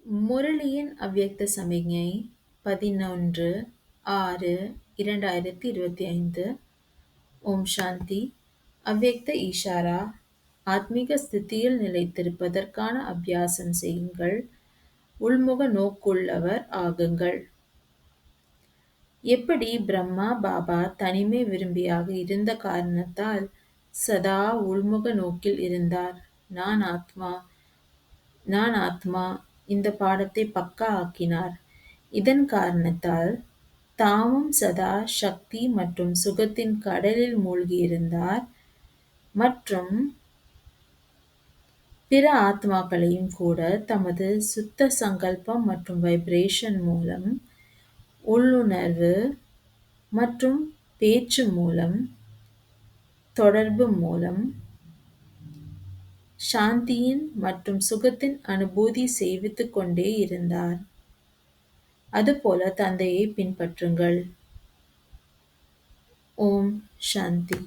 முரளியின் அவ்யக்த சமிக்ஞை 11/6/2025. ஓம் சாந்தி. அவ்யக்த ஈஷாரா. ஆத்மீக ஸ்திதியில் நிலைத்திருப்பதற்கான அபியாசம் செய்யுங்கள். உள்முக நோக்குள்ளவர் ஆகுங்கள். எப்படி பிரம்மா பாபா தனிமை விரும்பியாக இருந்த காரணத்தால் சதா உள்முக நோக்கில் இருந்தார். நான் ஆத்மா இந்த பாடத்தை பக்கா ஆக்கினார். இதன் காரணத்தால் தாமும் சதா சக்தி மற்றும் சுகத்தின் கடலில் மூழ்கியிருந்தார் மற்றும் பிற ஆத்மாக்களையும் கூட தமது சுத்த சங்கல்பம் மற்றும் வைப்ரேஷன் மூலம், உள்ளுணர்வு மற்றும் பேச்சு மூலம், தொடர்பு மூலம் சாந்தியின் மற்றும் சுகத்தின் அனுபூதி செய்வித்துக் கொண்டே இருந்தார். அதுபோல தந்தையை பின்பற்றுங்கள். ஓம் சாந்தி.